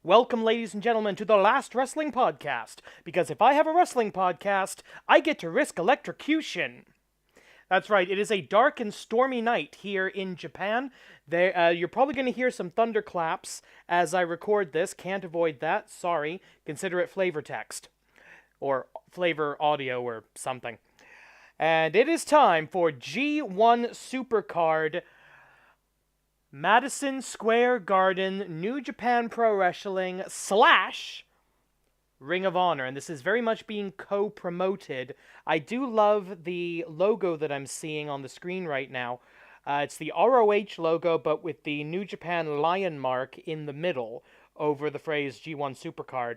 Welcome, ladies and gentlemen, to the last wrestling podcast, because if I have a wrestling podcast, I get to risk electrocution. That's right, it is a dark and stormy night here in Japan. You're probably going to hear some thunderclaps as I record this. Can't avoid that, sorry. Consider it flavor text. Or flavor audio or something. And it is time for G1 Supercard Madison Square Garden New Japan Pro Wrestling / Ring of Honor, and this is very much being co-promoted. I do love the logo that I'm seeing on the screen right now. It's the ROH logo, but with the New Japan lion mark in the middle over the phrase G1 Supercard.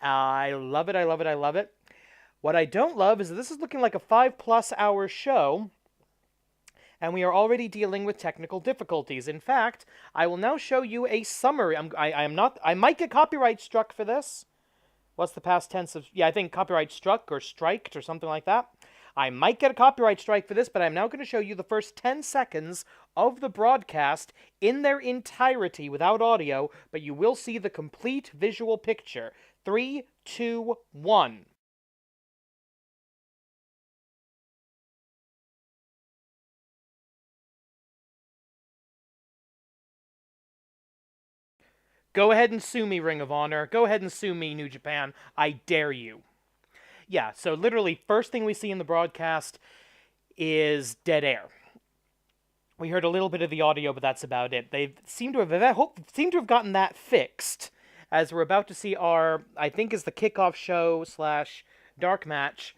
I love it, I love it, I love it. What I don't love is that this is looking like a 5+ hour show, and we are already dealing with technical difficulties. In fact, I will now show you a summary. I might get copyright struck for this. What's the past tense of... Yeah, I think copyright struck or striked or something like that. I might get a copyright strike for this, but I'm now going to show you the first 10 seconds of the broadcast in their entirety without audio, but you will see the complete visual picture. 3, 2, 1. Go ahead and sue me, Ring of Honor. Go ahead and sue me, New Japan. I dare you. Yeah, so literally, first thing we see in the broadcast is dead air. We heard a little bit of the audio, but that's about it. They seem to have gotten that fixed, as we're about to see our, I think is the kickoff show / dark match,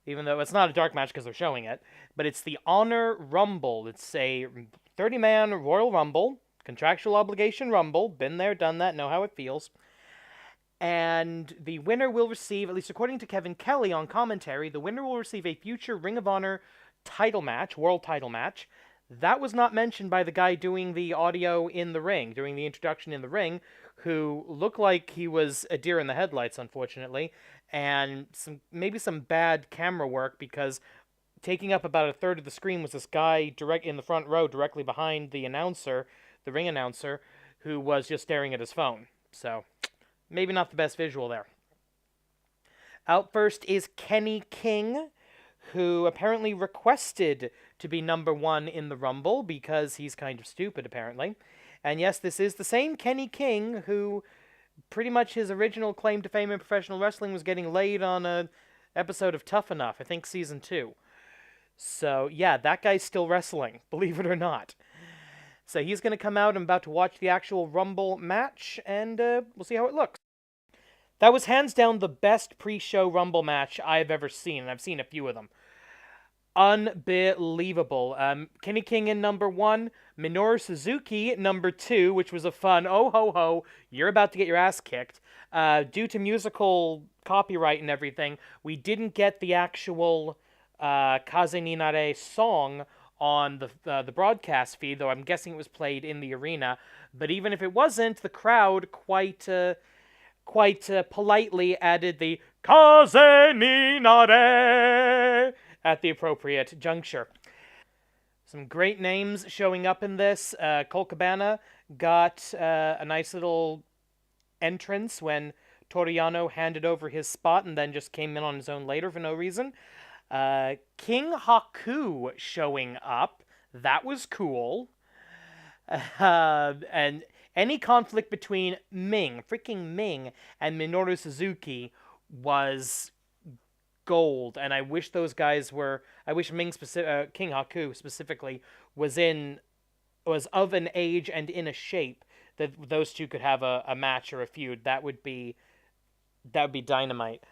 even though it's not a dark match because they're showing it, but it's the Honor Rumble. It's a 30-man Royal Rumble. Contractual obligation Rumble. Been there, done that, know how it feels. And the winner will receive, at least according to Kevin Kelly on commentary, the winner will receive a future Ring of Honor title match, world title match. That was not mentioned by the guy doing the audio in the ring, doing the introduction in the ring, who looked like he was a deer in the headlights, unfortunately, and maybe some bad camera work, because taking up about a third of the screen was this guy direct in the front row, directly behind the announcer, the ring announcer, who was just staring at his phone. So, maybe not the best visual there. Out first is Kenny King, who apparently requested to be number 1 in the Rumble because he's kind of stupid, apparently. And yes, this is the same Kenny King who pretty much his original claim to fame in professional wrestling was getting laid on an episode of Tough Enough, I think season 2. So, yeah, that guy's still wrestling, believe it or not. So he's going to come out. I'm about to watch the actual Rumble match, and we'll see how it looks. That was hands down the best pre-show Rumble match I've ever seen, and I've seen a few of them. Unbelievable. Kenny King in number 1, Minoru Suzuki number 2, which was a fun, oh ho ho, you're about to get your ass kicked. Due to musical copyright and everything, we didn't get the actual Kaze ni Nare song on the broadcast feed, though I'm guessing it was played in the arena. But even if it wasn't, the crowd quite politely added the Kaze ni Nare at the appropriate juncture. Some great names showing up in this. Colt Cabana got a nice little entrance when Toriano handed over his spot and then just came in on his own later for no reason. King Haku showing up. That was cool. And any conflict between freaking Ming, and Minoru Suzuki was gold. And I wish those guys were... I wish King Haku specifically was of an age and in a shape that those two could have a match or a feud. That would be dynamite.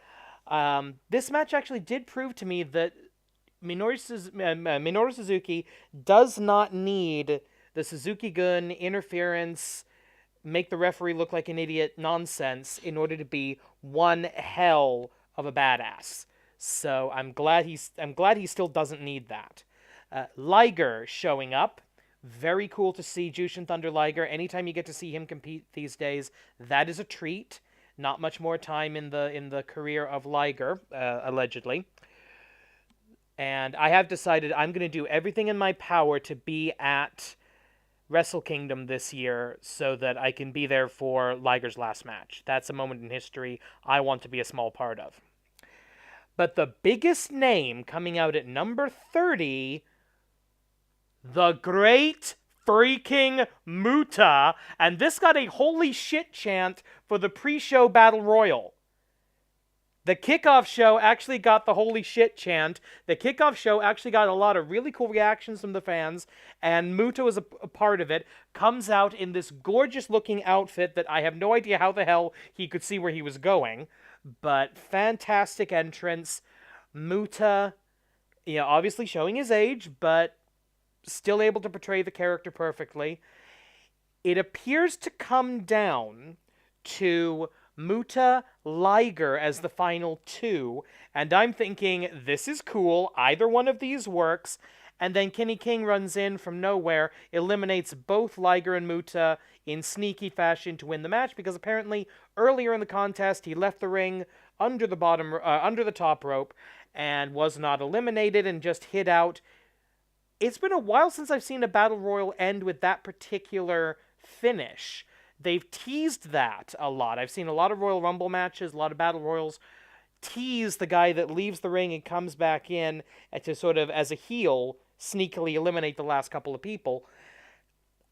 This match actually did prove to me that Minoru Suzuki does not need the Suzuki-gun interference, make the referee look like an idiot nonsense in order to be one hell of a badass. So I'm glad he still doesn't need that. Liger showing up. Very cool to see Jushin Thunder Liger. Anytime you get to see him compete these days, that is a treat. Not much more time in the career of Liger, allegedly. And I have decided I'm going to do everything in my power to be at Wrestle Kingdom this year so that I can be there for Liger's last match. That's a moment in history I want to be a small part of. But the biggest name coming out at number 30, the Great Freaking Muta, and this got a holy shit chant for the pre-show Battle Royal. The kickoff show actually got the holy shit chant. The kickoff show actually got a lot of really cool reactions from the fans, and Muta was a part of it. Comes out in this gorgeous looking outfit that I have no idea how the hell he could see where he was going, but fantastic entrance. Muta, obviously showing his age, but still able to portray the character perfectly. It appears to come down to Muta, Liger as the final two, and I'm thinking, this is cool, either one of these works, and then Kenny King runs in from nowhere, eliminates both Liger and Muta in sneaky fashion to win the match, because apparently earlier in the contest he left the ring under the top rope and was not eliminated and just hid out. It's been a while since I've seen a Battle Royal end with that particular finish. They've teased that a lot. I've seen a lot of Royal Rumble matches, a lot of Battle Royals tease the guy that leaves the ring and comes back in to sort of, as a heel, sneakily eliminate the last couple of people.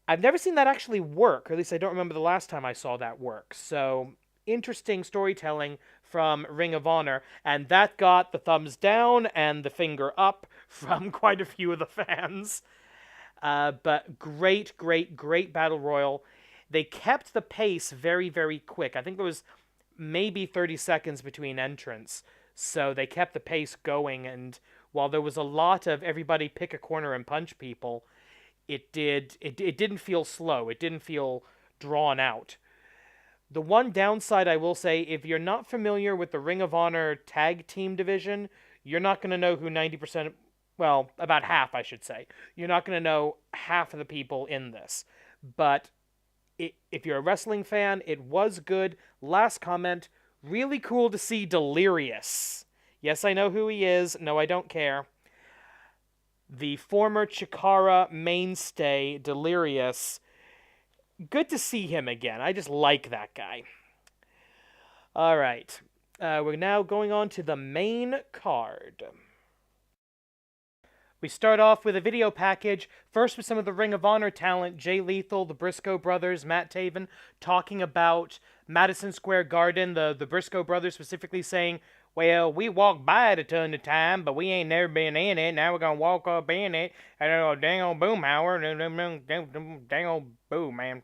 I've never seen that actually work, or at least I don't remember the last time I saw that work. So, interesting storytelling from Ring of Honor, and that got the thumbs down and the finger up from quite a few of the fans. But great Battle Royal. They kept the pace very, very quick. I think there was maybe 30 seconds between entrants, so they kept the pace going, and while there was a lot of everybody pick a corner and punch people, it didn't feel slow. It didn't feel drawn out. The one downside I will say, if you're not familiar with the Ring of Honor tag team division, you're not going to know who 90%, well, about half, I should say. You're not going to know half of the people in this. But if you're a wrestling fan, it was good. Last comment, really cool to see Delirious. Yes, I know who he is. No, I don't care. The former Chikara mainstay, Delirious. Good to see him again. I just like that guy. All right. We're now going on to the main card. We start off with a video package, first with some of the Ring of Honor talent, Jay Lethal, the Briscoe brothers, Matt Taven, talking about Madison Square Garden, the Briscoe brothers specifically saying, well, we walk by it a ton of time, but we ain't never been in it. Now we're going to walk up in it, and dang old Boomhauer, dang old Boo, man.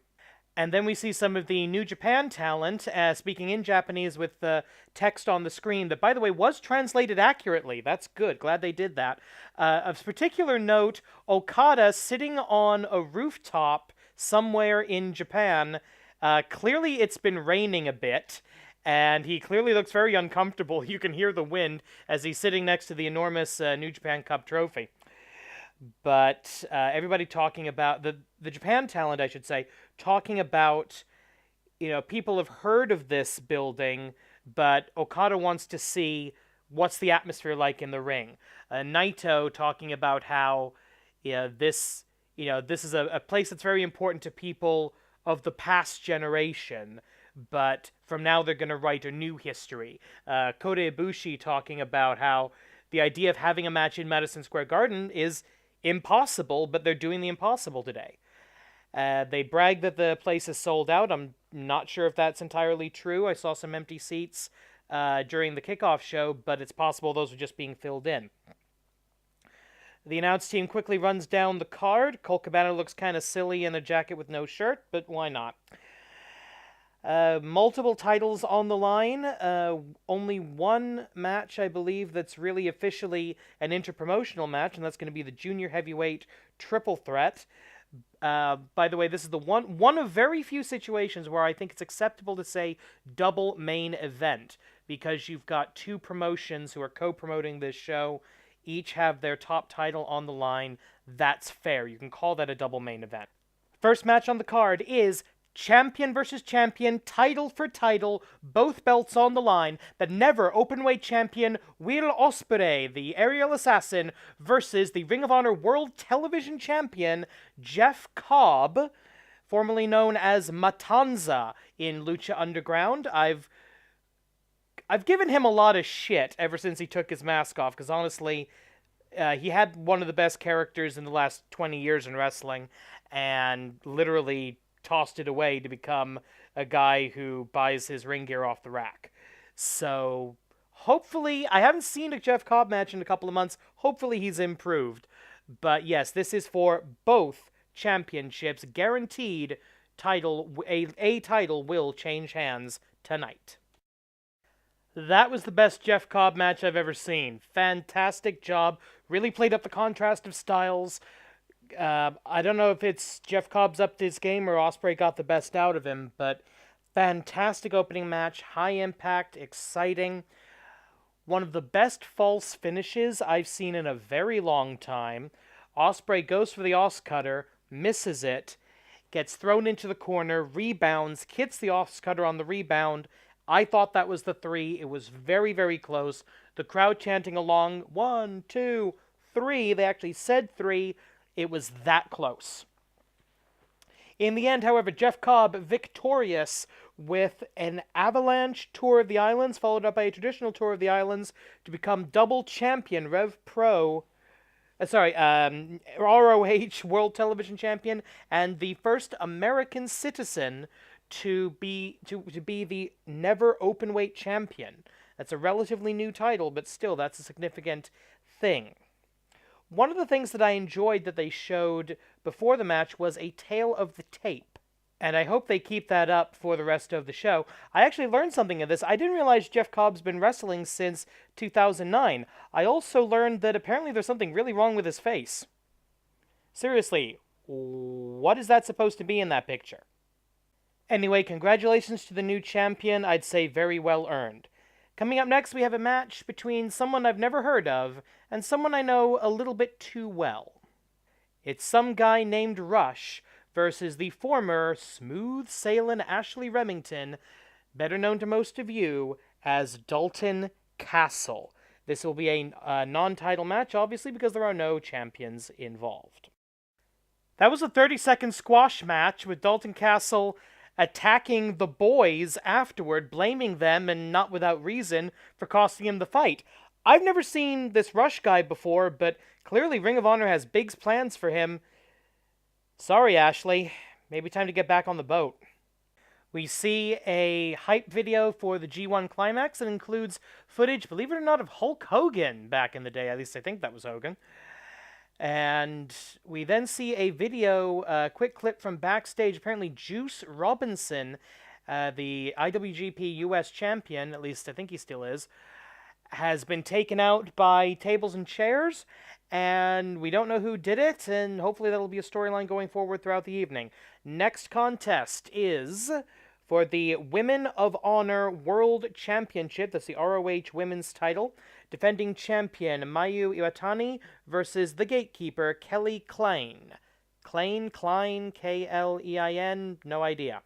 And then we see some of the New Japan talent speaking in Japanese with the text on the screen that, by the way, was translated accurately. That's good. Glad they did that. Of particular note, Okada sitting on a rooftop somewhere in Japan. Clearly it's been raining a bit, and he clearly looks very uncomfortable. You can hear the wind as he's sitting next to the enormous New Japan Cup trophy. But everybody talking about, the Japan talent, I should say, talking about, people have heard of this building, but Okada wants to see what's the atmosphere like in the ring. Naito talking about how this is a place that's very important to people of the past generation, but from now they're going to write a new history. Kota Ibushi talking about how the idea of having a match in Madison Square Garden is impossible, but they're doing the impossible today. They brag that the place is sold out. I'm not sure if that's entirely true. I saw some empty seats during the kickoff show, but it's possible those are just being filled in. The announce team quickly runs down the card. Colt Cabana looks kind of silly in a jacket with no shirt, but why not? Multiple titles on the line. Only one match, I believe, that's really officially an interpromotional match, and that's going to be the Junior Heavyweight Triple Threat. By the way, this is the one of very few situations where I think it's acceptable to say double main event, because you've got two promotions who are co-promoting this show, each have their top title on the line. That's fair. You can call that a double main event. First match on the card is champion versus champion, title for title, both belts on the line. The never openweight champion Will Ospreay, the aerial assassin, versus the Ring of Honor World Television Champion Jeff Cobb, formerly known as Matanza in Lucha Underground. I've given him a lot of shit ever since he took his mask off, because honestly, he had one of the best characters in the last 20 years in wrestling, and literally tossed it away to become a guy who buys his ring gear off the rack. So, hopefully, I haven't seen a Jeff Cobb match in a couple of months. Hopefully he's improved. But yes, this is for both championships. Guaranteed title, a title will change hands tonight. That was the best Jeff Cobb match I've ever seen. Fantastic job. Really played up the contrast of styles. I don't know if it's Jeff Cobb's up to his game or Ospreay got the best out of him, but fantastic opening match, high impact, exciting. One of the best false finishes I've seen in a very long time. Ospreay goes for the Os Cutter, misses it, gets thrown into the corner, rebounds, hits the Os Cutter on the rebound. I thought that was the 3. It was very, very close. The crowd chanting along, 1, 2, 3. They actually said 3. It was that close. In the end, however, Jeff Cobb victorious with an Avalanche Tour of the Islands, followed up by a traditional Tour of the Islands, to become double champion, ROH World Television Champion, and the first American citizen to be the never openweight champion. That's a relatively new title, but still, that's a significant thing. One of the things that I enjoyed that they showed before the match was a tale of the tape, and I hope they keep that up for the rest of the show. I actually learned something of this. I didn't realize Jeff Cobb's been wrestling since 2009. I also learned that apparently there's something really wrong with his face. Seriously, what is that supposed to be in that picture? Anyway, congratulations to the new champion. I'd say very well earned. Coming up next, we have a match between someone I've never heard of and someone I know a little bit too well. It's some guy named Rush versus the former smooth-sailing Ashley Remington, better known to most of you as Dalton Castle. This will be a non-title match, obviously, because there are no champions involved. That was a 30-second squash match with Dalton Castle attacking the boys afterward, blaming them, and not without reason, for costing him the fight. I've never seen this Rush guy before, but clearly Ring of Honor has big plans for him. Sorry, Ashley. Maybe time to get back on the boat. We see a hype video for the G1 Climax that includes footage, believe it or not, of Hulk Hogan back in the day. At least I think that was Hogan. And we then see a video, quick clip from backstage. Apparently Juice Robinson, the IWGP US champion, at least I think he still is, has been taken out by tables and chairs, and we don't know who did it, and hopefully that'll be a storyline going forward throughout the evening. Next contest is for the Women of Honor World Championship. That's the ROH Women's title. Defending champion Mayu Iwatani versus the gatekeeper Kelly Klein. Klein, K-L-E-I-N, no idea.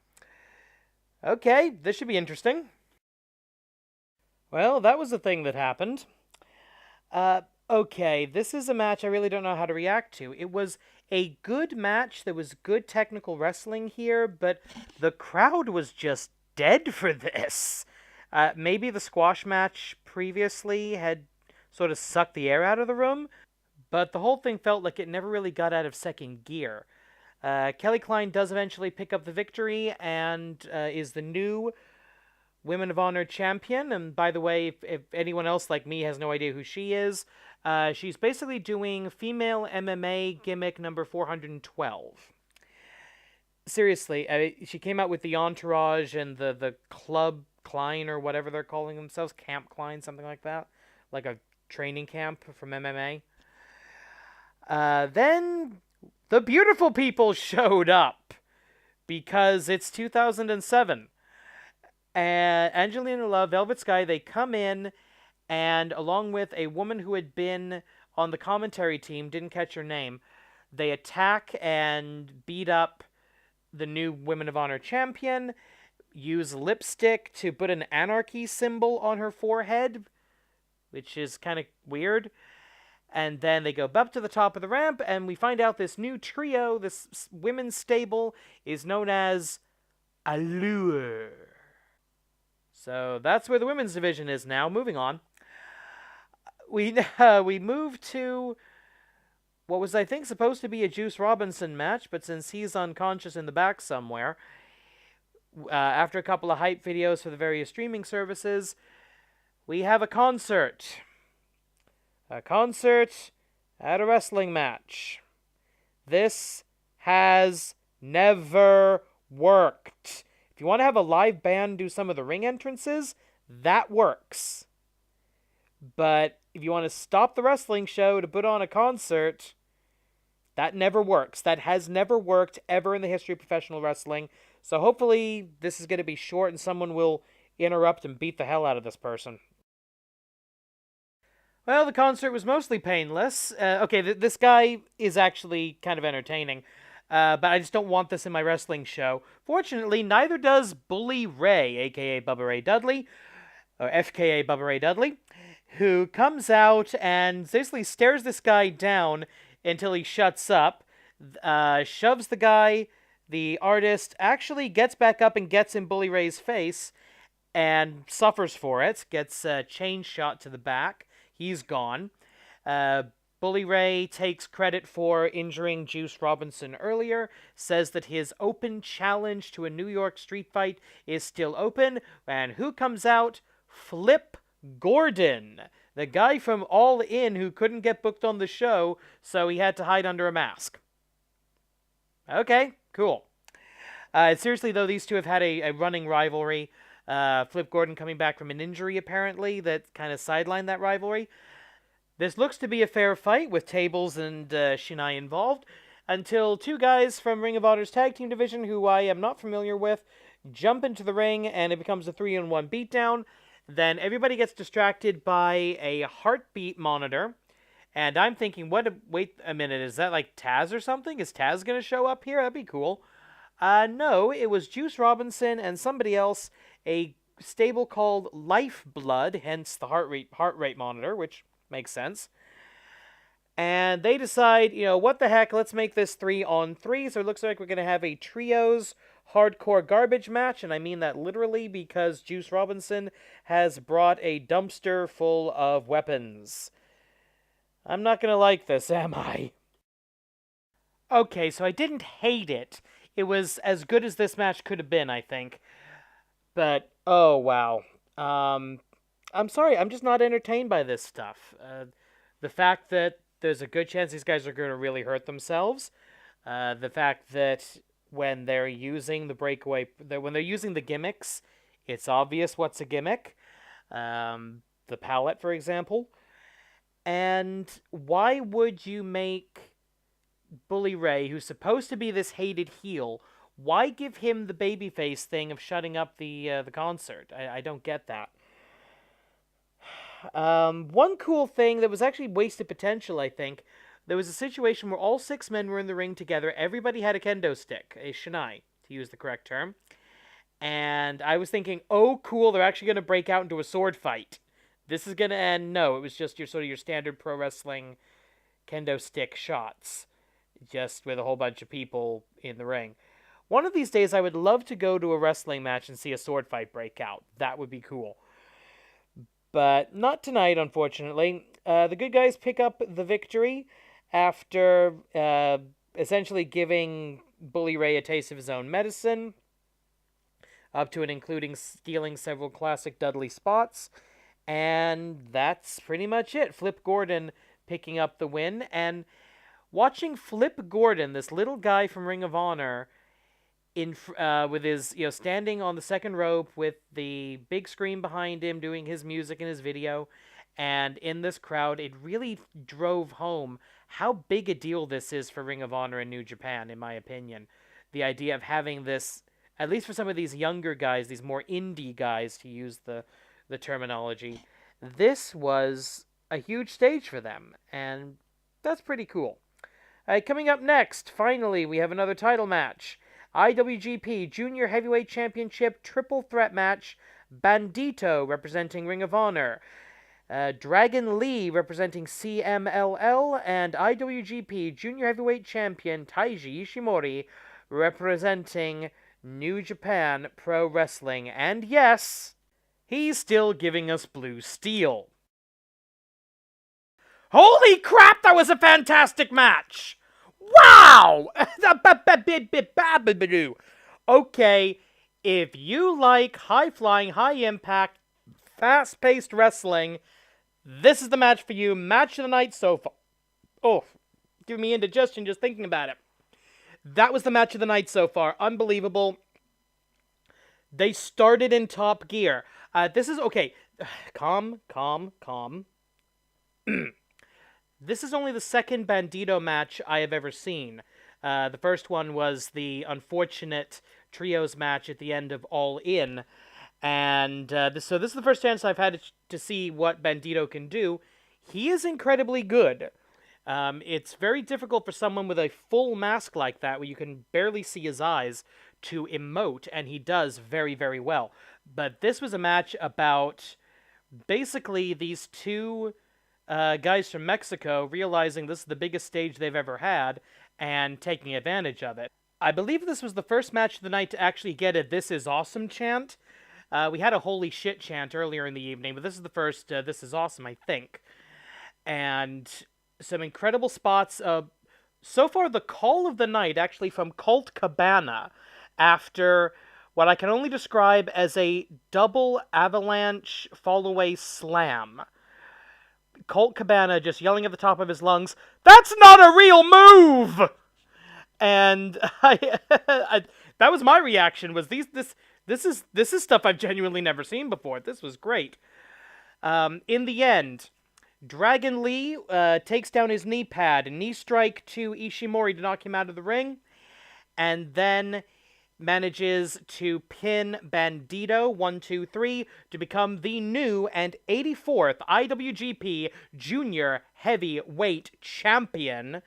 Okay, this should be interesting. Well, that was the thing that happened. Okay, this is a match I really don't know how to react to. It was a good match. There was good technical wrestling here, but the crowd was just dead for this. Maybe the squash match previously had sort of sucked the air out of the room, but the whole thing felt like it never really got out of second gear. Kelly Klein does eventually pick up the victory and is the new Women of Honor champion. And by the way, if anyone else like me has no idea who she is, she's basically doing female MMA gimmick number 412. Seriously, she came out with the Entourage and the Club Klein, or whatever they're calling themselves, Camp Klein, something like that, like a training camp from MMA. Then the beautiful people showed up, because it's 2007. And Angelina Love, Velvet Sky, they come in, and along with a woman who had been on the commentary team, didn't catch her name, they attack and beat up the new Women of Honor champion use lipstick to put an anarchy symbol on her forehead, which is kind of weird. And then they go up to the top of the ramp, and we find out this new trio, this women's stable, is known as Allure. So that's where the women's division is now. Moving on. We move to what was, I think, supposed to be a Juice Robinson match, but since he's unconscious in the back somewhere, after a couple of hype videos for the various streaming services, we have a concert. A concert at a wrestling match. This has never worked. If you want to have a live band do some of the ring entrances, that works. But if you want to stop the wrestling show to put on a concert, that never works. That has never worked ever in the history of professional wrestling. So hopefully this is going to be short and someone will interrupt and beat the hell out of this person. Well, the concert was mostly painless. This guy is actually kind of entertaining. But I just don't want this in my wrestling show. Fortunately, neither does Bully Ray, a.k.a. Bubba Ray Dudley, or FKA Bubba Ray Dudley, who comes out and basically stares this guy down until he shuts up, shoves the guy. The artist actually gets back up and gets in Bully Ray's face and suffers for it, gets a chain shot to the back. He's gone. Bully Ray takes credit for injuring Juice Robinson earlier, says that his open challenge to a New York street fight is still open, and who comes out? Flip Gordon, the guy from All In who couldn't get booked on the show, so he had to hide under a mask. Okay, cool. Seriously, though, these two have had a running rivalry. Flip Gordon coming back from an injury, apparently, that kind of sidelined that rivalry. This looks to be a fair fight with tables and Shinai involved, until two guys from Ring of Honor's tag team division, who I am not familiar with, jump into the ring, and it becomes a 3-on-1 beatdown. Then everybody gets distracted by a heartbeat monitor, and I'm thinking, wait a minute, is that like Taz or something? Is Taz going to show up here? That'd be cool. No, it was Juice Robinson and somebody else, a stable called Lifeblood, hence the heart rate monitor, which makes sense. And they decide, what the heck, let's make this 3-on-3. So it looks like we're going to have a trios hardcore garbage match, and I mean that literally because Juice Robinson has brought a dumpster full of weapons. I'm not going to like this, am I? Okay, so I didn't hate it. It was as good as this match could have been, I think. But, oh, wow. I'm sorry, I'm just not entertained by this stuff. The fact that there's a good chance these guys are going to really hurt themselves. The fact that when they're using when they're using the gimmicks, it's obvious what's a gimmick. The palette, for example. And why would you make Bully Ray, who's supposed to be this hated heel, why give him the babyface thing of shutting up the concert? I don't get that. One cool thing that was actually wasted potential, I think, there was a situation where all 6 men were in the ring together. Everybody had a kendo stick, a shinai, to use the correct term. And I was thinking, oh, cool, they're actually going to break out into a sword fight. This is going to end. No, it was just your standard pro wrestling kendo stick shots, just with a whole bunch of people in the ring. One of these days, I would love to go to a wrestling match and see a sword fight break out. That would be cool. But not tonight, unfortunately. The good guys pick up the victory after essentially giving Bully Ray a taste of his own medicine, up to and including stealing several classic Dudley spots. And that's pretty much it. Flip Gordon picking up the win. And watching Flip Gordon, this little guy from Ring of Honor, with his, standing on the second rope with the big screen behind him doing his music and his video, and in this crowd, it really drove home how big a deal this is for Ring of Honor in New Japan, in my opinion. The idea of having this, at least for some of these younger guys, these more indie guys, to use the terminology, this was a huge stage for them, and that's pretty cool. Coming up next, finally, we have another title match. IWGP Junior Heavyweight Championship Triple Threat Match, Bandito representing Ring of Honor, Dragon Lee representing CMLL, and IWGP Junior Heavyweight Champion Taiji Ishimori representing New Japan Pro Wrestling. And yes, he's still giving us Blue Steel. Holy crap, that was a fantastic match! Wow! Okay, if you like high-flying, high-impact, fast-paced wrestling, this is the match for you. Match of the night so far. Oh, giving me indigestion just thinking about it. That was the match of the night so far. Unbelievable. They started in top gear. This is, okay, calm. This is only the second Bandito match I have ever seen. The first one was the unfortunate trios match at the end of All In. And so this is the first chance I've had to see what Bandito can do. He is incredibly good. It's very difficult for someone with a full mask like that, where you can barely see his eyes, to emote, and he does very, very well. But this was a match about basically these two guys from Mexico realizing this is the biggest stage they've ever had and taking advantage of it. I believe this was the first match of the night to actually get a "This is awesome" chant. We had a "Holy shit" chant earlier in the evening, but this is the first "This is awesome," I think. And some incredible spots. So far, the call of the night, actually from Colt Cabana, after what I can only describe as a double avalanche fall-away slam. Colt Cabana just yelling at the top of his lungs, "That's not a real move!" And that was my reaction, was this is stuff I've genuinely never seen before. This was great. In the end, Dragon Lee takes down his knee pad, and knee strike to Ishimori to knock him out of the ring, and then manages to pin Bandito 1, 2, 3 to become the new and 84th IWGP Junior Heavyweight Champion.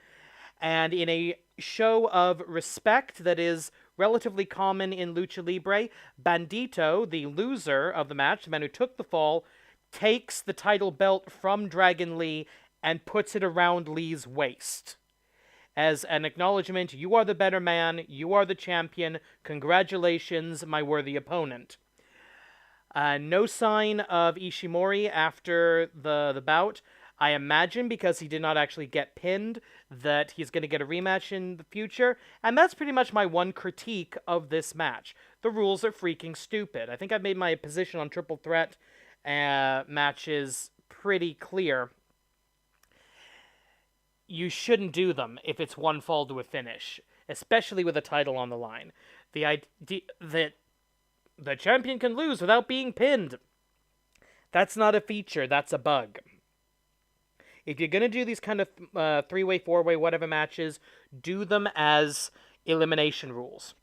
And in a show of respect that is relatively common in Lucha Libre, Bandito, the loser of the match, the man who took the fall, takes the title belt from Dragon Lee and puts it around Lee's waist. As an acknowledgement, you are the better man, you are the champion, congratulations, my worthy opponent. No sign of Ishimori after the bout. I imagine, because he did not actually get pinned, that he's going to get a rematch in the future, and that's pretty much my one critique of this match. The rules are freaking stupid. I think I've made my position on triple threat matches pretty clear. You shouldn't do them if it's one fall to a finish, especially with a title on the line. The idea that the champion can lose without being pinned, that's not a feature, that's a bug. If you're going to do these kind of three-way, four-way, whatever matches, do them as elimination rules.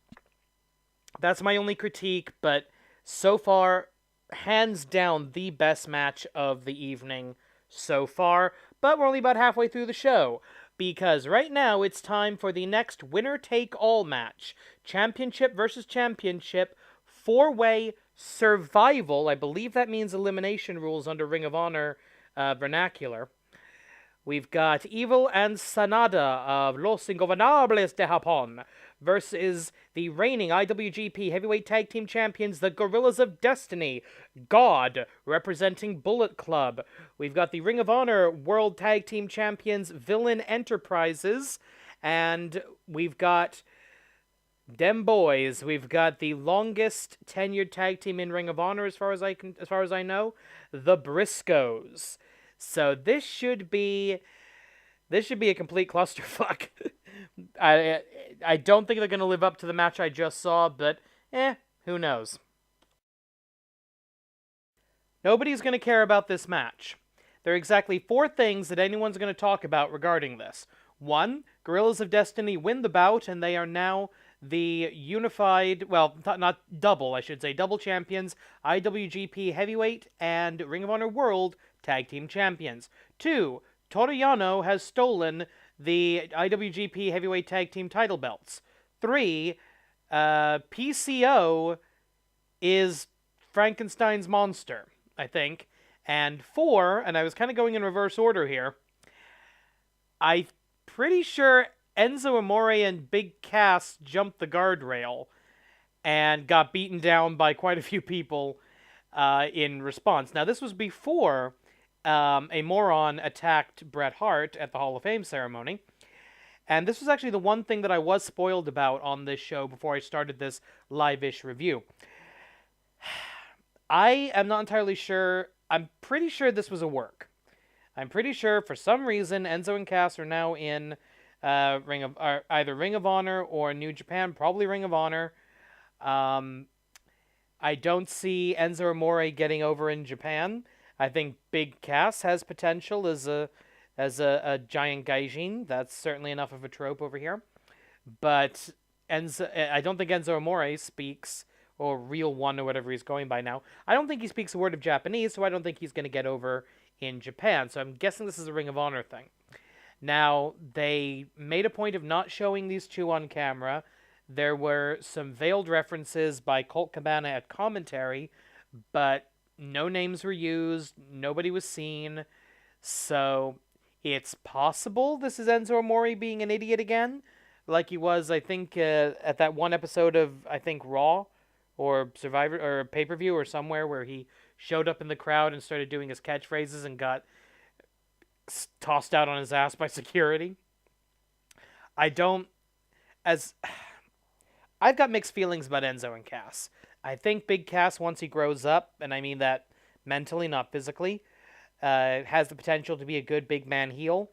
That's my only critique, but so far, hands down, the best match of the evening so far. But we're only about halfway through the show, because right now it's time for the next winner-take-all match. Championship versus championship, four-way survival. I believe that means elimination rules under Ring of Honor vernacular. We've got Evil and Sanada of Los Ingobernables de Japón versus the reigning IWGP Heavyweight Tag Team Champions, the Gorillas of Destiny, God, representing Bullet Club. We've got the Ring of Honor World Tag Team Champions, Villain Enterprises, and we've got Dem Boys. We've got the longest tenured tag team in Ring of Honor, as far as I know, the Briscoes. So this should be a complete clusterfuck. I don't think they're going to live up to the match I just saw, but who knows. Nobody's going to care about this match. There are exactly 4 things that anyone's going to talk about regarding this. 1, Gorillas of Destiny win the bout, and they are now the unified, well, not double, I should say, double champions, IWGP Heavyweight and Ring of Honor World Tag Team Champions. 2, Toru Yano has stolen the IWGP Heavyweight Tag Team title belts. 3, PCO is Frankenstein's monster, I think. And 4, and I was kind of going in reverse order here, I'm pretty sure Enzo Amore and Big Cass jumped the guardrail and got beaten down by quite a few people in response. Now, this was before a moron attacked Bret Hart at the Hall of Fame ceremony. And this was actually the one thing that I was spoiled about on this show before I started this live-ish review. I am not entirely sure. I'm pretty sure this was a work. I'm pretty sure for some reason Enzo and Cass are now in either Ring of Honor or New Japan, probably Ring of Honor. I don't see Enzo Amore getting over in Japan. I think Big Cass has potential as a giant gaijin. That's certainly enough of a trope over here. But I don't think Enzo Amore speaks, or Real One or whatever he's going by now. I don't think he speaks a word of Japanese, so I don't think he's going to get over in Japan. So I'm guessing this is a Ring of Honor thing. Now, they made a point of not showing these two on camera. There were some veiled references by Colt Cabana at commentary, but no names were used, nobody was seen, so it's possible this is Enzo Amore being an idiot again, like he was, I think, at that one episode of, I think, Raw, or Survivor, or pay-per-view, or somewhere, where he showed up in the crowd and started doing his catchphrases and got tossed out on his ass by security. I've got mixed feelings about Enzo and Cass. I think Big Cass, once he grows up, and I mean that mentally, not physically, has the potential to be a good big man heel.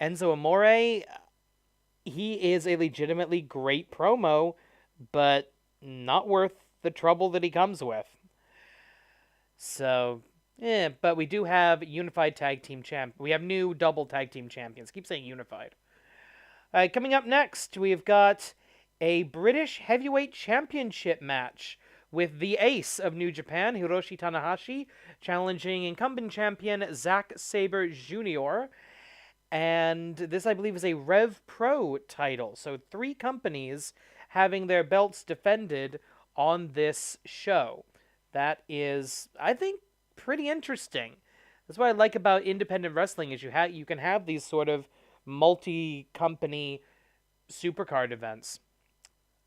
Enzo Amore, he is a legitimately great promo, but not worth the trouble that he comes with. So, but we do have unified tag team we have new double tag team champions. Keep saying unified. Coming up next, we've got a British Heavyweight Championship match with the ace of New Japan, Hiroshi Tanahashi, challenging incumbent champion Zack Sabre Jr. And this, I believe, is a Rev Pro title. So 3 companies having their belts defended on this show. That is, I think, pretty interesting. That's what I like about independent wrestling, is you can have these sort of multi-company supercard events.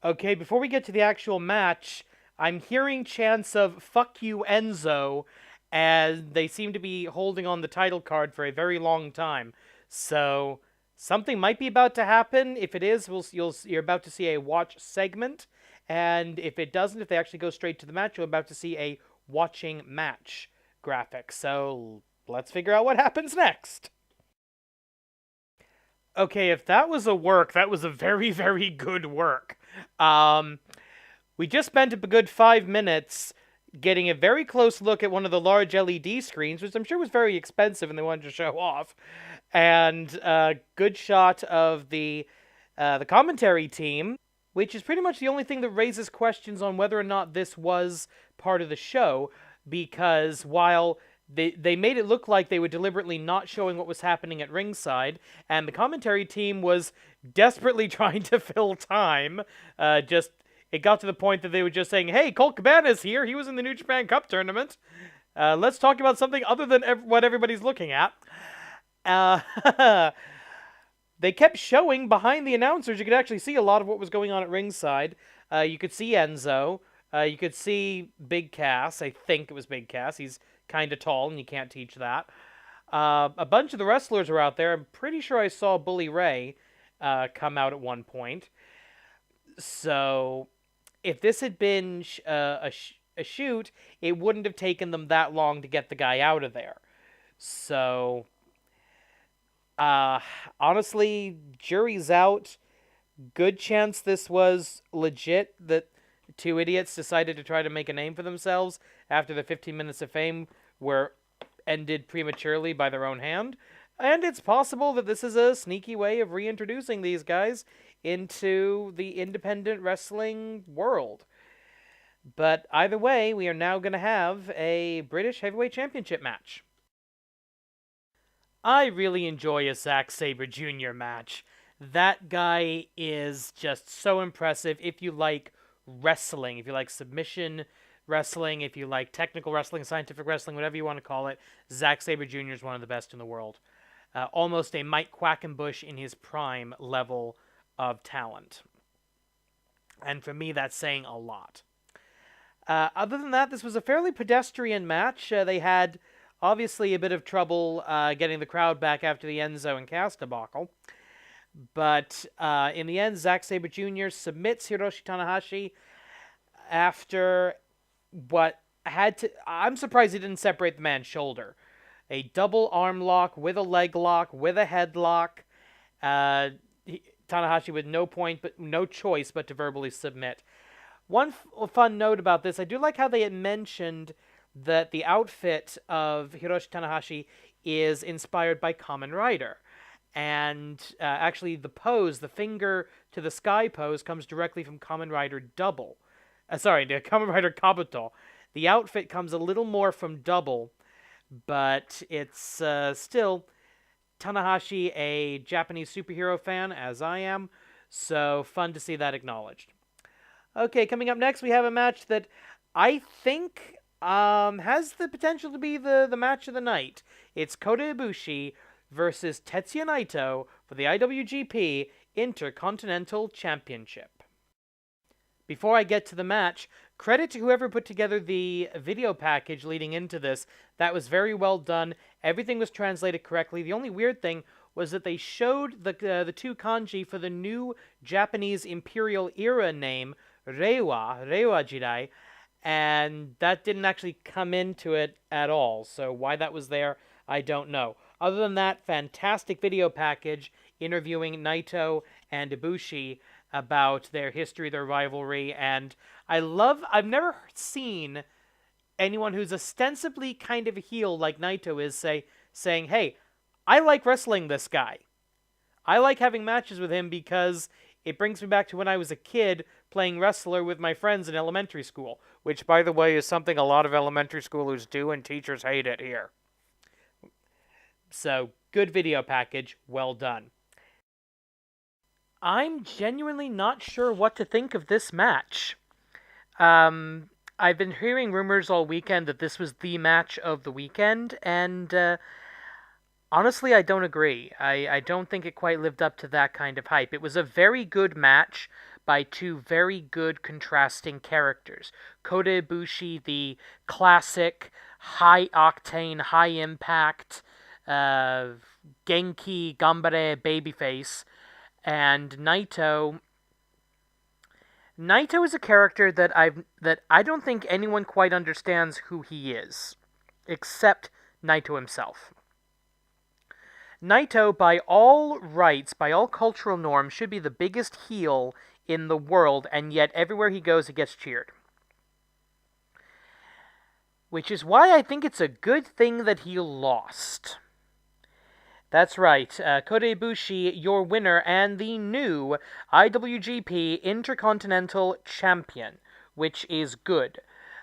Okay, before we get to the actual match, I'm hearing chants of "fuck you, Enzo," as they seem to be holding on the title card for a very long time. So something might be about to happen. If it is, you're about to see a watch segment. And if it doesn't, if they actually go straight to the match, you're about to see a watching match graphic. So let's figure out what happens next. Okay, if that was a work, that was a very, very good work. We just spent a good 5 minutes getting a very close look at one of the large LED screens, which I'm sure was very expensive and they wanted to show off, and a good shot of the commentary team, which is pretty much the only thing that raises questions on whether or not this was part of the show, because while they made it look like they were deliberately not showing what was happening at ringside, and the commentary team was desperately trying to fill time. It got to the point that they were just saying, "Hey, Colt Cabana's here. He was in the New Japan Cup tournament. Let's talk about something other than what everybody's looking at." They kept showing behind the announcers. You could actually see a lot of what was going on at ringside. You could see Enzo. You could see Big Cass. I think it was Big Cass. He's kind of tall, and you can't teach that. A bunch of the wrestlers were out there. I'm pretty sure I saw Bully Ray come out at one point. So, if this had been a shoot, it wouldn't have taken them that long to get the guy out of there. So, honestly, jury's out. Good chance this was legit, that 2 idiots decided to try to make a name for themselves after the 15 minutes of fame were ended prematurely by their own hand. And it's possible that this is a sneaky way of reintroducing these guys into the independent wrestling world. But either way, we are now going to have a British Heavyweight Championship match. I really enjoy a Zack Sabre Jr. match. That guy is just so impressive. If you like wrestling, if you like submission wrestling, if you like technical wrestling, scientific wrestling, whatever you want to call it, Zack Sabre Jr. is one of the best in the world. Almost a Mike Quackenbush in his prime level of talent. And for me, that's saying a lot. Other than that, this was a fairly pedestrian match. They had, obviously, a bit of trouble getting the crowd back after the Enzo and Cass debacle. But in the end, Zack Sabre Jr. submits Hiroshi Tanahashi after what had to... I'm surprised he didn't separate the man's shoulder. A double arm lock with a leg lock with a headlock. Tanahashi with no choice but to verbally submit. One fun note about this, I do like how they had mentioned that the outfit of Hiroshi Tanahashi is inspired by Kamen Rider. And actually the pose, the finger to the sky pose, comes directly from Kamen Rider Double. Kamen Rider Kabuto. The outfit comes a little more from Double, but it's still Tanahashi, a Japanese superhero fan, as I am, so fun to see that acknowledged. Okay, coming up next, we have a match that I think has the potential to be the match of the night. It's Kota Ibushi versus Tetsuya Naito for the IWGP Intercontinental Championship. Before I get to the match, credit to whoever put together the video package leading into this. That was very well done. Everything was translated correctly. The only weird thing was that they showed the two kanji for the new Japanese Imperial Era name, Reiwa Jidai, and that didn't actually come into it at all. So why that was there, I don't know. Other than that, fantastic video package interviewing Naito and Ibushi about their history, their rivalry, and I've never seen anyone who's ostensibly kind of a heel like Naito is saying, hey, I like wrestling this guy. I like having matches with him because it brings me back to when I was a kid playing wrestler with my friends in elementary school, which, by the way, is something a lot of elementary schoolers do, and teachers hate it here. So, good video package, well done. I'm genuinely not sure what to think of this match. I've been hearing rumors all weekend that this was the match of the weekend, and honestly, I don't agree. I don't think it quite lived up to that kind of hype. It was a very good match by two very good contrasting characters. Kota Ibushi, the classic, high-octane, high-impact, Genki, Gambare babyface, and Naito is a character that I don't think anyone quite understands who he is, except Naito himself. Naito, by all rights, by all cultural norms, should be the biggest heel in the world, and yet everywhere he goes, he gets cheered. Which is why I think it's a good thing that he lost. That's right, Kota Ibushi, your winner and the new IWGP Intercontinental Champion, which is good.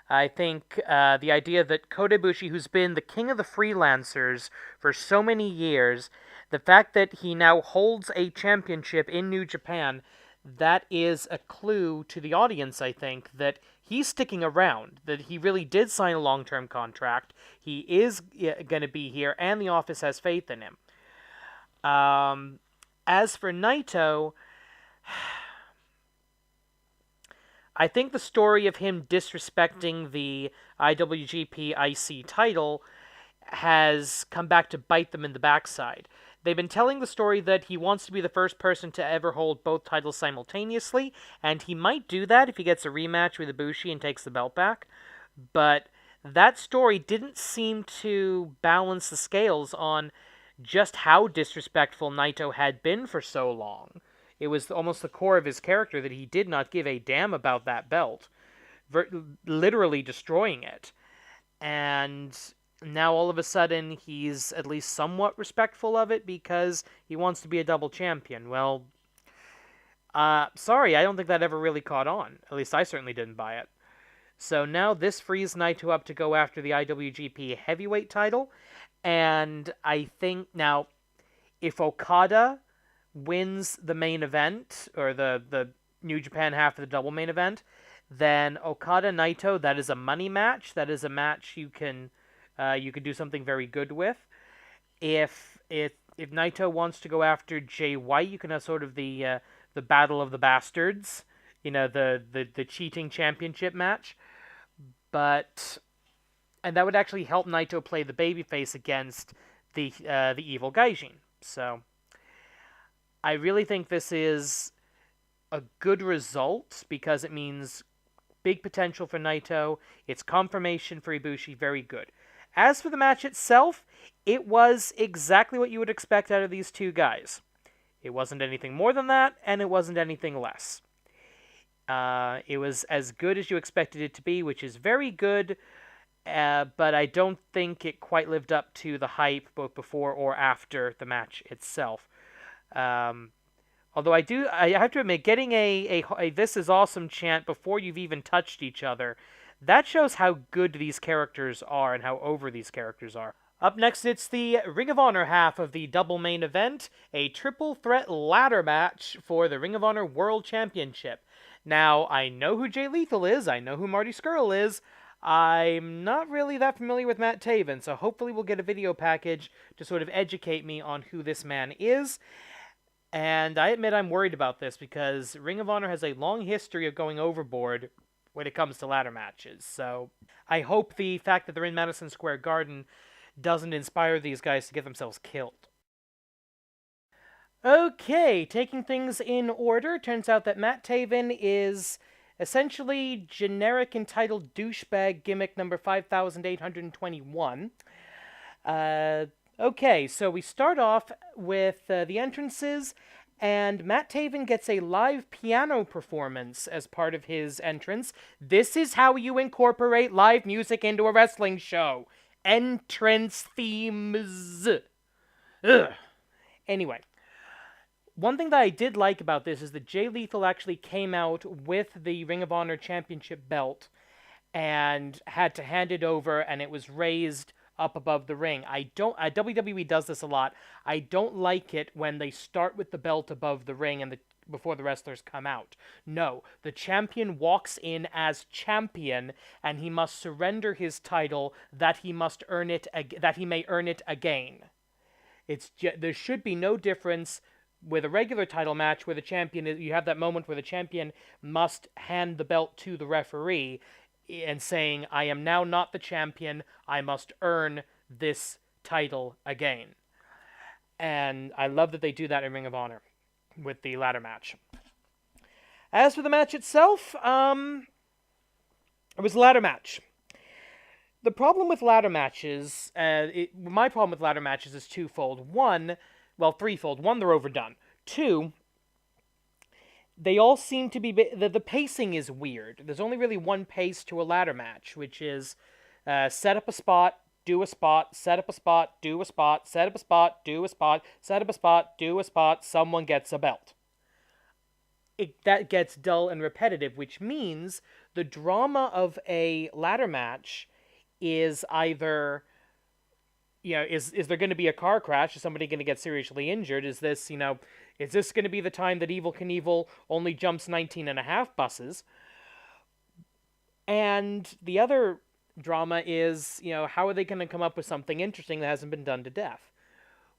I think the idea that Kota Ibushi, who's been the king of the freelancers for so many years, the fact that he now holds a championship in New Japan, that is a clue to the audience, I think, that he's sticking around, that he really did sign a long-term contract, he is going to be here, and the office has faith in him. As for Naito, I think the story of him disrespecting the IWGP IC title has come back to bite them in the backside. They've been telling the story that he wants to be the first person to ever hold both titles simultaneously, and he might do that if he gets a rematch with Ibushi and takes the belt back, but that story didn't seem to balance the scales on just how disrespectful Naito had been for so long. It was almost the core of his character that he did not give a damn about that belt, literally destroying it. And now all of a sudden he's at least somewhat respectful of it because he wants to be a double champion. Well, sorry, I don't think that ever really caught on. At least I certainly didn't buy it. So now this frees Naito up to go after the IWGP Heavyweight title. And I think now, if Okada wins the main event, or the New Japan half of the double main event, then Okada Naito, that is a money match. That is a match you can do something very good with. If Naito wants to go after Jay White, you can have sort of the battle of the bastards, the cheating championship match. But and that would actually help Naito play the babyface against the evil Gaijin. So I really think this is a good result because it means big potential for Naito. It's confirmation for Ibushi, very good. As for the match itself, it was exactly what you would expect out of these two guys. It wasn't anything more than that, and it wasn't anything less. It was as good as you expected it to be, which is very good, but I don't think it quite lived up to the hype both before or after the match itself. Although I have to admit, getting a "This is awesome" chant before you've even touched each other, that shows how good these characters are and how over these characters are. Up next, it's the Ring of Honor half of the double main event, a triple threat ladder match for the Ring of Honor World Championship. Now, I know who Jay Lethal is, I know who Marty Scurll is, I'm not really that familiar with Matt Taven, so hopefully we'll get a video package to sort of educate me on who this man is. And I admit I'm worried about this because Ring of Honor has a long history of going overboard when it comes to ladder matches. So I hope the fact that they're in Madison Square Garden doesn't inspire these guys to get themselves killed. Okay, taking things in order, turns out that Matt Taven is essentially generic entitled douchebag gimmick number 5821. Okay, so we start off with the entrances, and Matt Taven gets a live piano performance as part of his entrance. This is how you incorporate live music into a wrestling show. Entrance themes. Ugh. Anyway, one thing that I did like about this is that Jay Lethal actually came out with the Ring of Honor Championship belt and had to hand it over, and it was raised up above the ring. WWE does this a lot. I don't like it when they start with the belt above the ring and before the wrestlers come out. No, the champion walks in as champion, and he must surrender his title that he must earn it that he may earn it again. There should be no difference with a regular title match where the champion you have that moment where the champion must hand the belt to the referee and saying, I am now not the champion, I must earn this title again. And I love that they do that in Ring of Honor with the ladder match. As for the match itself, it was a ladder match. The problem with ladder matches, my problem with ladder matches is twofold. Threefold. One, they're overdone. Two, they all seem to be... The pacing is weird. There's only really one pace to a ladder match, which is set up a spot, do a spot, set up a spot, do a spot, set up a spot, do a spot, set up a spot, do a spot, someone gets a belt. That gets dull and repetitive, which means the drama of a ladder match is either... is there going to be a car crash? Is somebody going to get seriously injured? Is this going to be the time that Evel Knievel only jumps 19.5 buses? And the other drama is, how are they going to come up with something interesting that hasn't been done to death?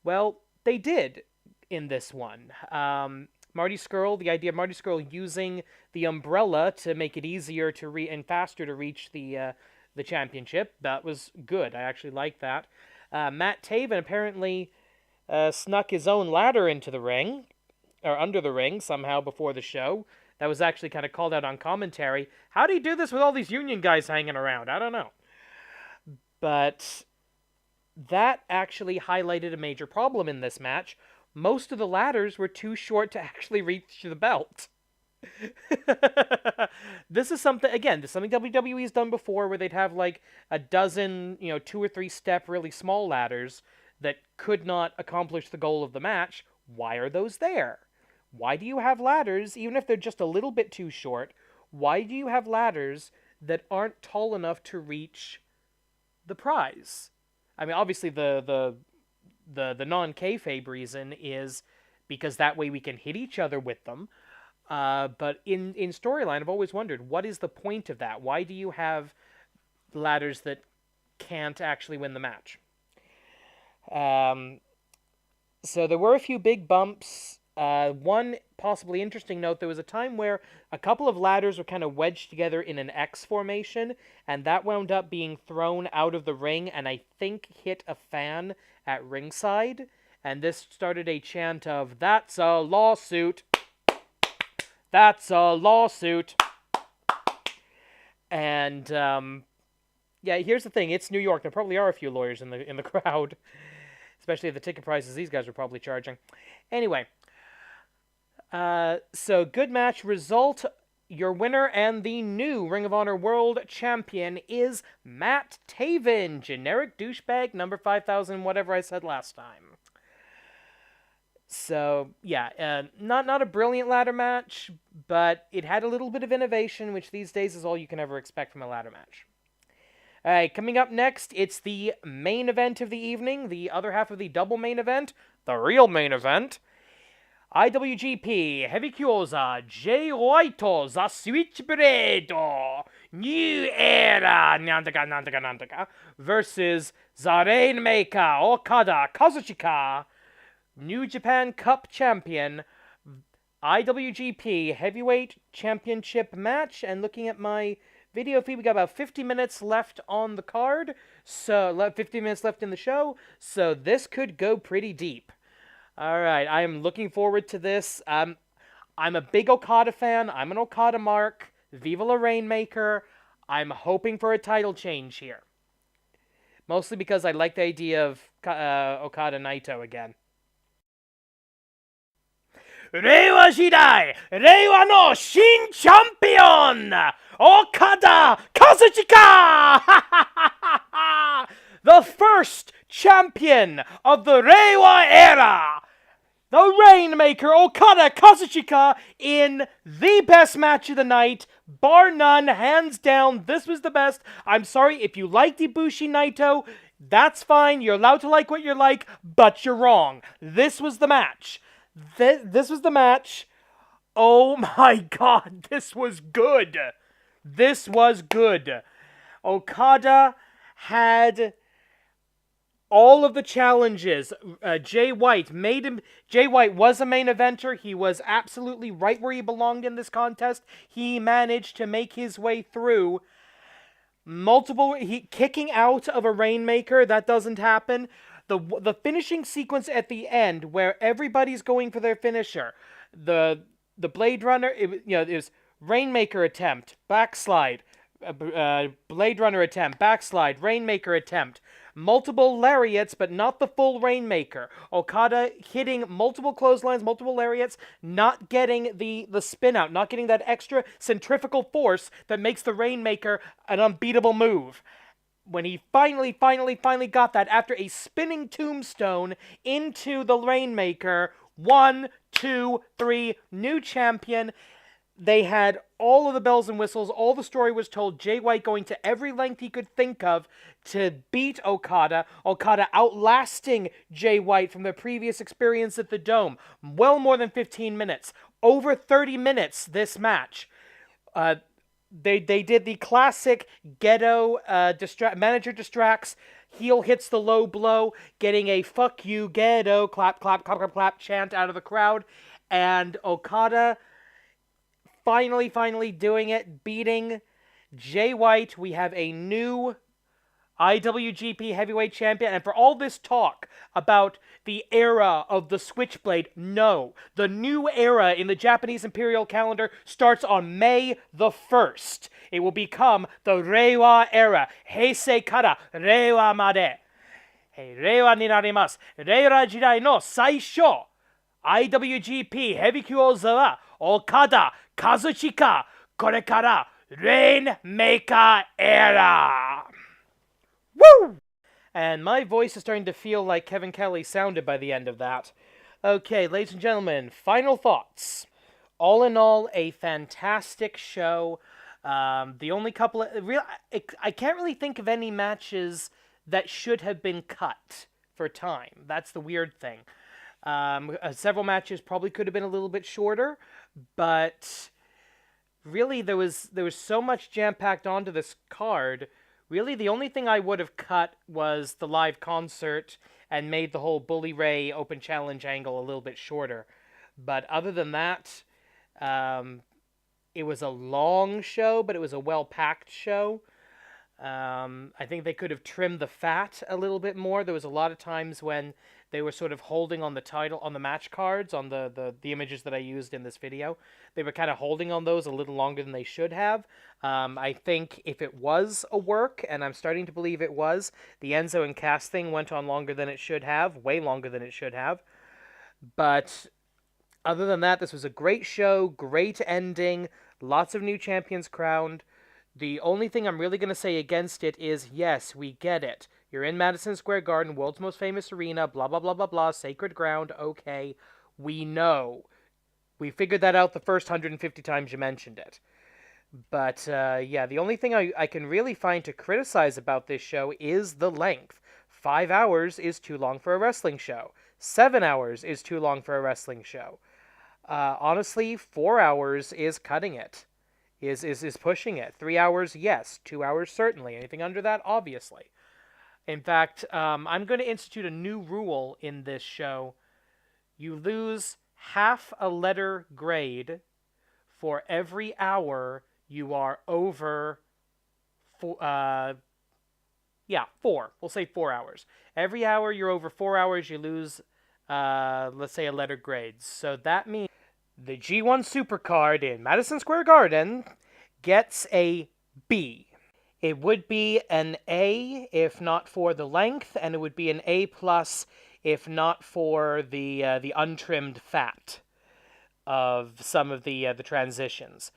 Well, they did in this one. Marty Scurll, the idea of Marty Scurll using the umbrella to make it easier and faster to reach the championship, that was good. I actually liked that. Matt Taven apparently snuck his own ladder into the ring, or under the ring somehow before the show. That was actually kind of called out on commentary. How do you do this with all these union guys hanging around? I don't know. But that actually highlighted a major problem in this match. Most of the ladders were too short to actually reach the belt. This is something WWE has done before, where they'd have like a dozen, 2 or 3 step really small ladders that could not accomplish the goal of the match. Why are those there? Why do you have ladders, even if they're just a little bit too short, why do you have ladders that aren't tall enough to reach the prize? I mean, obviously the non-kayfabe reason is because that way we can hit each other with them. But in storyline, I've always wondered, what is the point of that? Why do you have ladders that can't actually win the match? So there were a few big bumps. One possibly interesting note, there was a time where a couple of ladders were kind of wedged together in an X formation, and that wound up being thrown out of the ring, and I think hit a fan at ringside. And this started a chant of, "That's a lawsuit! That's a lawsuit!" And, yeah, here's the thing. It's New York. There probably are a few lawyers in the crowd. Especially at the ticket prices these guys are probably charging. Anyway. So, good match. Result, your winner and the new Ring of Honor World Champion is Matt Taven. Generic douchebag, number 5,000, whatever I said last time. So, yeah, not a brilliant ladder match, but it had a little bit of innovation, which these days is all you can ever expect from a ladder match. All right, coming up next, it's the main event of the evening, the other half of the double main event, the real main event. IWGP Heavy Kyoza Jay White the Switchblade New Era Nantaka versus the Rainmaker Okada Kazuchika, New Japan Cup Champion, IWGP Heavyweight Championship match. And looking at my video feed, we got about 50 minutes left on the card, so 50 minutes left in the show, so this could go pretty deep. Alright, I am looking forward to this. I'm a big Okada fan. I'm an Okada mark. Viva la Rainmaker. I'm hoping for a title change here. Mostly because I like the idea of Okada Naito again. Reiwa Shidai, Reiwa no Shin Champion, Okada Kazuchika! The first champion of the Reiwa era, the Rainmaker Okada Kazuchika, in the best match of the night, bar none, hands down. This was the best. I'm sorry, if you liked Ibushi Naito, that's fine. You're allowed to like what you like, but you're wrong. This was the match. This was the match. Oh my god, this was good. This was good. Okada had all of the challenges. Jay White was a main eventer. He was absolutely right where he belonged in this contest. He managed to make his way through kicking out of a Rainmaker. That doesn't happen. The finishing sequence at the end, where everybody's going for their finisher. The Blade Runner, it was Rainmaker attempt, backslide, Blade Runner attempt, backslide, Rainmaker attempt. Multiple lariats, but not the full Rainmaker. Okada hitting multiple clotheslines, multiple lariats, not getting the spin out, not getting that extra centrifugal force that makes the Rainmaker an unbeatable move. When he finally got that after a spinning tombstone into the Rainmaker, 1, 2, 3, new champion. They had all of the bells and whistles, all the story was told, Jay White going to every length he could think of to beat Okada, Okada outlasting Jay White from the previous experience at the Dome, well more than 15 minutes, over 30 minutes this match. They did the classic ghetto manager distracts, heel hits the low blow, getting a fuck you ghetto clap, clap, clap, clap, clap chant out of the crowd, and Okada finally doing it, beating Jay White. We have a new IWGP Heavyweight Champion, and for all this talk about the era of the Switchblade, no. The new era in the Japanese Imperial calendar starts on May the 1st. It will become the Reiwa era. Heisei kara Reiwa made. Reiwa ni narimasu. Reiwa jidai no saisho. IWGP Heavy Kyoza wa Okada Kazuchika. Kore kara Rainmaker era. Woo! And my voice is starting to feel like Kevin Kelly sounded by the end of that. Okay, ladies and gentlemen, final thoughts. All in all, a fantastic show. The only couple of... I can't really think of any matches that should have been cut for time. That's the weird thing. Several matches probably could have been a little bit shorter, but really there was so much jam-packed onto this card. Really, the only thing I would have cut was the live concert and made the whole Bully Ray Open Challenge angle a little bit shorter. But other than that, um, it was a long show, but it was a well-packed show. I think they could have trimmed the fat a little bit more. There was a lot of times when they were sort of holding on the title, on the match cards, on the images that I used in this video. They were kind of holding on those a little longer than they should have. I think if it was a work, and I'm starting to believe it was, the Enzo and Cass thing went on longer than it should have, way longer than it should have. But other than that, this was a great show, great ending, lots of new champions crowned. The only thing I'm really going to say against it is, yes, we get it. You're in Madison Square Garden, world's most famous arena, blah, blah, blah, blah, blah, sacred ground, okay. We know. We figured that out the first 150 times you mentioned it. But, yeah, the only thing I can really find to criticize about this show is the length. 5 hours is too long for a wrestling show. 7 hours is too long for a wrestling show. Honestly, 4 hours is cutting it. Is pushing it. 3 hours, yes. 2 hours, certainly. Anything under that, obviously. In fact, I'm going to institute a new rule in this show. You lose half a letter grade for every hour you are over, 4. We'll say 4 hours. Every hour you're over 4 hours, you lose, let's say, a letter grade. So that means the G1 Supercard in Madison Square Garden gets a B. It would be an A if not for the length, and it would be an A+ if not for the untrimmed fat of some of the transitions.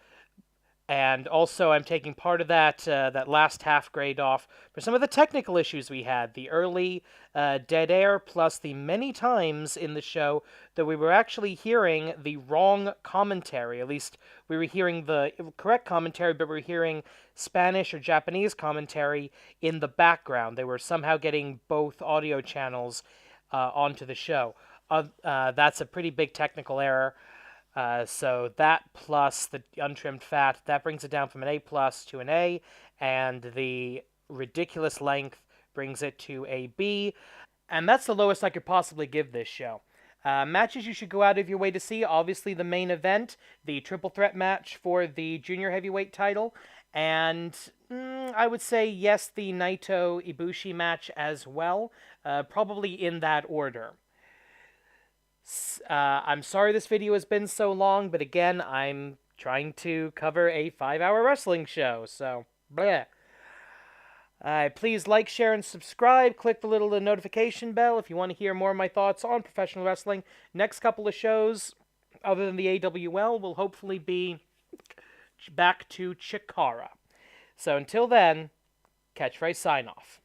And also, I'm taking part of that last half grade off for some of the technical issues we had. The early dead air, plus the many times in the show that we were actually hearing the wrong commentary. At least we were hearing the correct commentary, but we were hearing Spanish or Japanese commentary in the background. They were somehow getting both audio channels onto the show. That's a pretty big technical error. So that plus the untrimmed fat, that brings it down from an A+ to an A, and the ridiculous length brings it to a B, and that's the lowest I could possibly give this show. Matches you should go out of your way to see, obviously the main event, the triple threat match for the junior heavyweight title, and I would say yes, the Naito-Ibushi match as well, probably in that order. I'm sorry this video has been so long, but again, I'm trying to cover a 5-hour wrestling show, so bleh. Please like, share, and subscribe. Click the little notification bell if you want to hear more of my thoughts on professional wrestling. Next couple of shows, other than the AWL, will hopefully be back to Chikara. So until then, catchphrase sign off.